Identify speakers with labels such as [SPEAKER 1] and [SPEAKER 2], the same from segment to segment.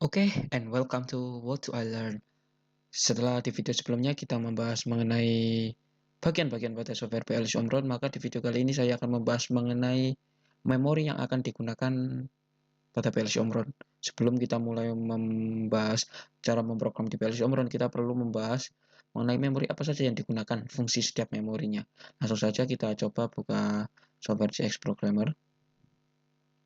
[SPEAKER 1] Oke, and welcome to What to I Learn. Setelah di video sebelumnya kita membahas mengenai bagian-bagian pada software PLC Omron, maka di video kali ini saya akan membahas mengenai memori yang akan digunakan pada PLC Omron. Sebelum kita mulai membahas cara memprogram di PLC Omron, kita perlu membahas mengenai memori apa saja yang digunakan, fungsi setiap memorinya. Langsung saja kita coba buka software CX Programmer.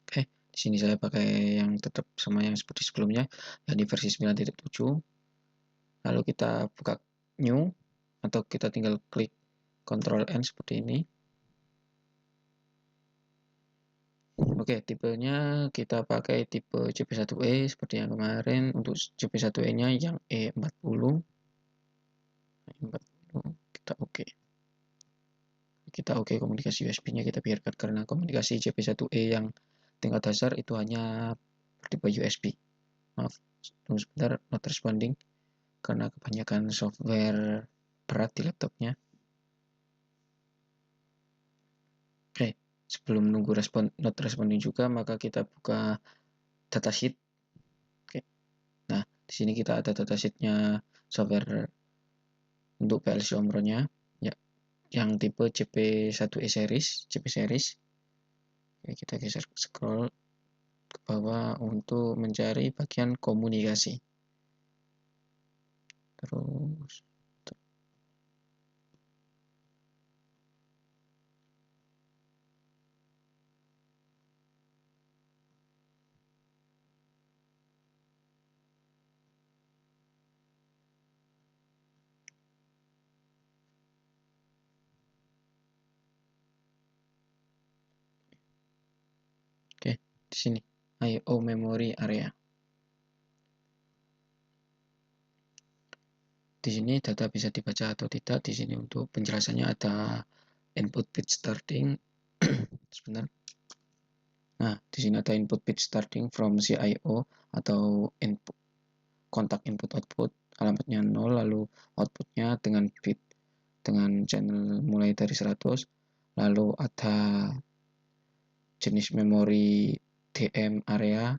[SPEAKER 1] Oke, di sini saya pakai yang tetap sama yang seperti sebelumnya, yakni versi 9.7. Lalu kita buka new atau kita tinggal klik Ctrl N seperti ini. Oke, tipenya kita pakai tipe CP1E seperti yang kemarin. Untuk CP1E nya yang E40. Kita oke. Kita oke komunikasi USB nya kita biarkan karena komunikasi CP1E yang tingkat dasar itu hanya bertipe USB. Maaf, tunggu sebentar, not responding karena kebanyakan software berat di laptopnya. Oke, sebelum nunggu not responding juga, maka kita buka datasheet. Oke, nah di sini kita ada datasheetnya software untuk PLC Omron-nya, ya, yang tipe CP1E series, CP series. Oke, kita geser scroll ke bawah untuk mencari bagian komunikasi. Terus oke, di sini I/O memory area. Di sini data bisa dibaca atau tidak. Di sini untuk penjelasannya ada input bit starting. Sebentar. Nah, di sini ada input bit starting from CIO atau input kontak input output, alamatnya 0, lalu outputnya dengan bit dengan channel mulai dari 100, lalu ada jenis memori DM area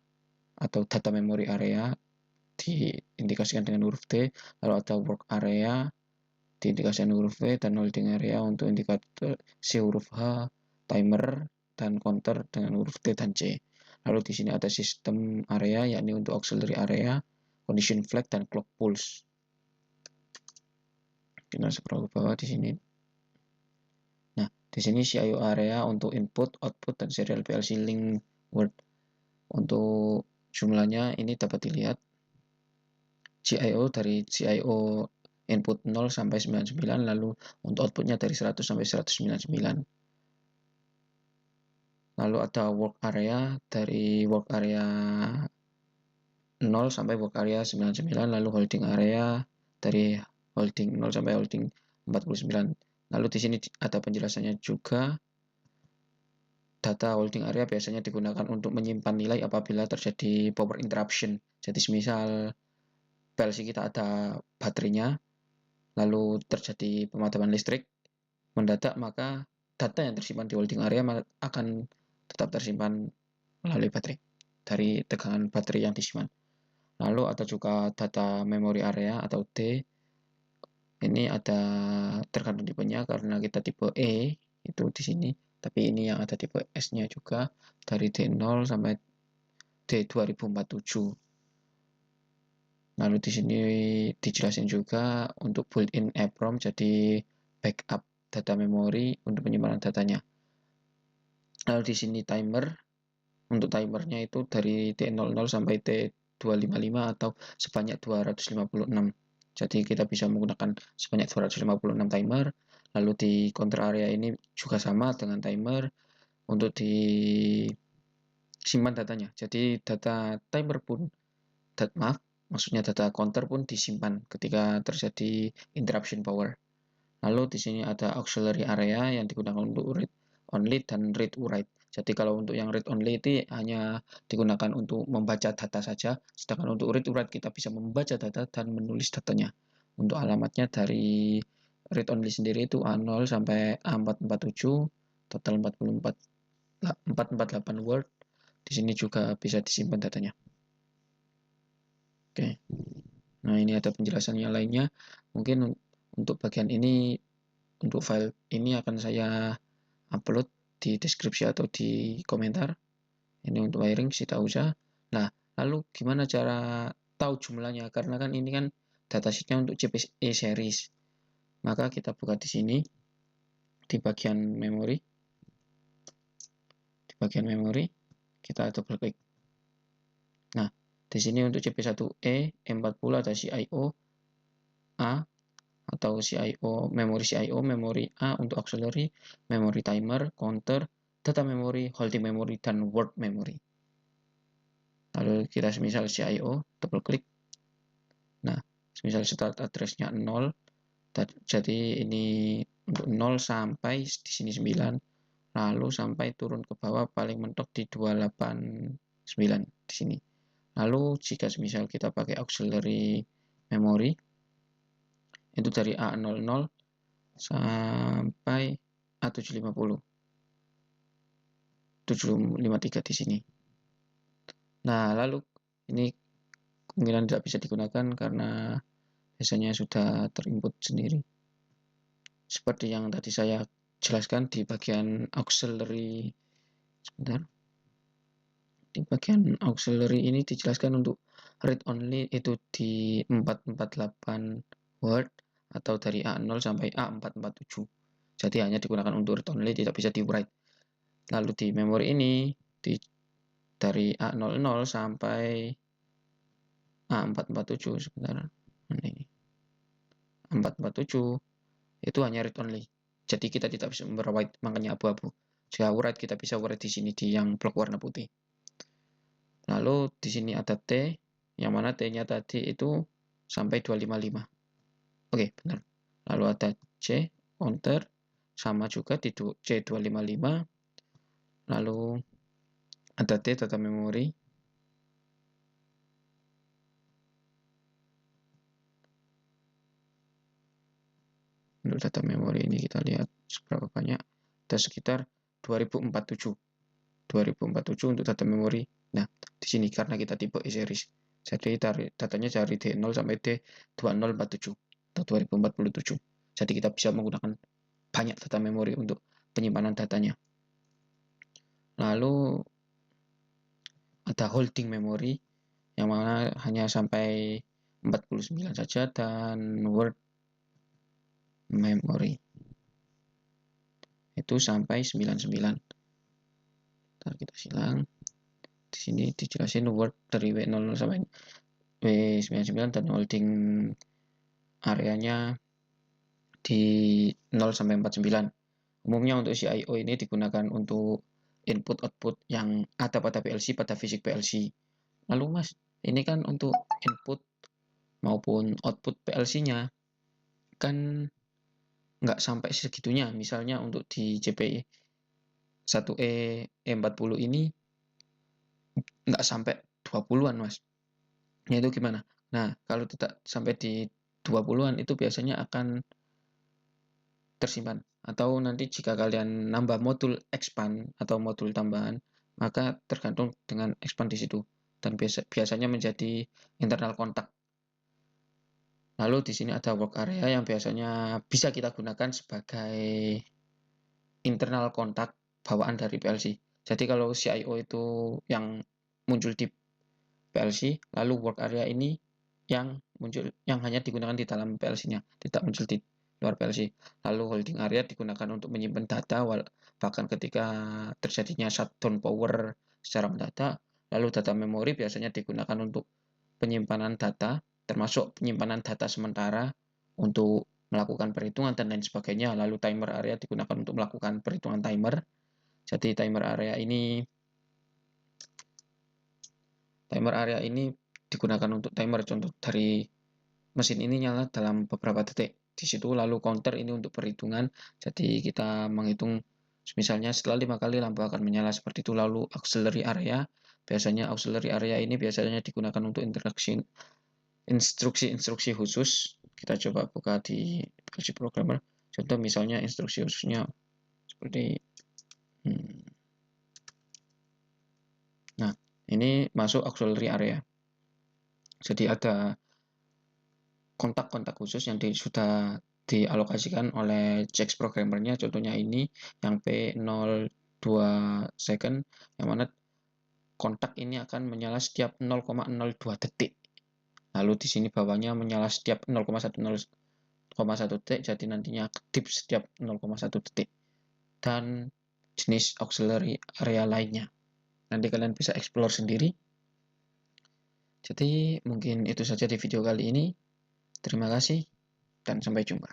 [SPEAKER 1] atau data memory area diindikasikan dengan huruf D, lalu ada work area diindikasikan huruf V, dan holding area untuk indikator C huruf H, timer dan counter dengan huruf T dan C. Lalu di sini ada sistem area, yakni untuk auxiliary area, condition flag, dan clock pulse. Kita scroll ke bawah di sini. Nah, di sini CIO area untuk input, output, dan serial PLC link word. Untuk jumlahnya ini dapat dilihat. CIO dari CIO input 0 sampai 99, lalu untuk outputnya dari 100 sampai 199. Lalu ada work area dari work area 0 sampai work area 99, lalu holding area dari holding 0 sampai holding 49. Lalu di sini ada penjelasannya juga. Data holding area biasanya digunakan untuk menyimpan nilai apabila terjadi power interruption. Jadi misal PLC kita ada baterainya, lalu terjadi pemadaman listrik mendadak, maka data yang tersimpan di holding area akan tetap tersimpan melalui baterai dari tegangan baterai yang disimpan. Lalu ada juga data memory area atau D. Ini ada tergantung tipenya karena kita tipe E itu di sini, tapi ini yang ada tipe S-nya juga dari D0 sampai D2047. Lalu di sini dijelasin juga untuk built-in EEPROM, jadi backup data memori untuk penyimpanan datanya. Lalu di sini timer, untuk timernya itu dari T00 sampai T255 atau sebanyak 256. Jadi kita bisa menggunakan sebanyak 256 timer. Lalu di counter area ini juga sama dengan timer untuk disimpan datanya. Jadi data timer pun, maksudnya data counter pun disimpan ketika terjadi interruption power. Lalu di sini ada auxiliary area yang digunakan untuk read only dan read write. Jadi kalau untuk yang read only itu hanya digunakan untuk membaca data saja, sedangkan untuk read write kita bisa membaca data dan menulis datanya. Untuk alamatnya dari read only sendiri itu A0 sampai A447, total 448 word. Di sini juga bisa disimpan datanya. Oke. Nah, ini ada penjelasannya lainnya. Mungkin untuk bagian ini, untuk file ini akan saya upload di deskripsi atau di komentar. Ini untuk wiring, tidak usah. Nah, lalu gimana cara tahu jumlahnya? Karena kan ini kan datasheetnya untuk CPE series. Maka kita buka di sini, di bagian memori. Di bagian memori, kita double klik. Nah, di sini untuk CP1E, E40 ada CIO A atau CIO, memori A untuk auxiliary, memori timer, counter, data memory, holding memory, dan word memory. Lalu kita semisal CIO, double klik. Nah, semisal start address-nya 0, jadi ini untuk 0 sampai di sini 9, lalu sampai turun ke bawah paling mentok di 289 di sini. Lalu jika semisal kita pakai auxiliary memory, itu dari A00 sampai A750, 753 di sini. Nah, lalu ini kemungkinan tidak bisa digunakan karena biasanya sudah terinput sendiri. Seperti yang tadi saya jelaskan di bagian auxiliary, sebentar. Di bagian auxiliary ini dijelaskan untuk read only itu di 448 word atau dari A0 sampai A447. Jadi hanya digunakan untuk read only, tidak bisa di write. Lalu di memori ini dari A00 sampai A447, sebentar. Ini 447 itu hanya read only. Jadi kita tidak bisa write, makanya abu-abu. Jika write kita bisa write di sini di yang blok warna putih. Lalu di sini ada T, yang mana T-nya tadi itu sampai 255. Oke, benar. Lalu ada C, counter, sama juga di C255. Lalu ada T, data memory. Untuk data memory ini kita lihat seberapa banyak. Ada sekitar 2047. 2047 untuk data memory. Nah, di sini karena kita tipe E-series. Jadi datanya dari D0 sampai D2047 atau 2047. Jadi kita bisa menggunakan banyak data memori untuk penyimpanan datanya. Lalu ada holding memory yang mana hanya sampai 49 saja, dan word memory itu sampai 99. Ntar kita silang. Di sini dijelasin word dari W00 sampai W99 dan holding areanya di 0 sampai 49. Umumnya untuk CIO ini digunakan untuk input-output yang ada pada PLC, pada fisik PLC. Lalu Mas, ini kan untuk input maupun output PLC-nya kan nggak sampai segitunya. Misalnya untuk di CPI 1E E40 ini nggak sampai 20-an, Mas. Ya itu gimana? Nah, kalau tidak sampai di 20-an itu biasanya akan tersimpan. Atau nanti jika kalian nambah modul expand atau modul tambahan, maka tergantung dengan expand di situ. Dan biasanya menjadi internal kontak. Lalu di sini ada work area yang biasanya bisa kita gunakan sebagai internal kontak bawaan dari PLC. Jadi kalau CIO itu yang muncul di PLC, lalu work area ini yang muncul, yang hanya digunakan di dalam PLC-nya, tidak muncul di luar PLC. Lalu holding area digunakan untuk menyimpan data, bahkan ketika terjadinya shutdown power secara mendadak. Lalu data memory biasanya digunakan untuk penyimpanan data, termasuk penyimpanan data sementara untuk melakukan perhitungan dan lain sebagainya. Lalu timer area digunakan untuk melakukan perhitungan timer. Jadi timer area ini digunakan untuk timer, contoh dari mesin ini nyala dalam beberapa detik. Di situ lalu counter ini untuk perhitungan. Jadi kita menghitung misalnya setelah 5 kali lampu akan menyala seperti itu. Lalu auxiliary area, biasanya auxiliary area ini biasanya digunakan untuk instruksi-instruksi khusus. Kita coba buka di PLC Programmer. Contoh misalnya instruksi khususnya seperti nah, ini masuk auxiliary area. Jadi ada kontak-kontak khusus yang sudah dialokasikan oleh JAX programmernya, contohnya ini yang P02 second, yang mana kontak ini akan menyala setiap 0,02 detik. Lalu di sini bawahnya menyala setiap 0,1 detik, jadi nantinya kedip setiap 0,1 detik. Dan jenis auxiliary area lainnya. Nanti kalian bisa explore sendiri. Jadi mungkin itu saja di video kali ini. Terima kasih dan sampai jumpa.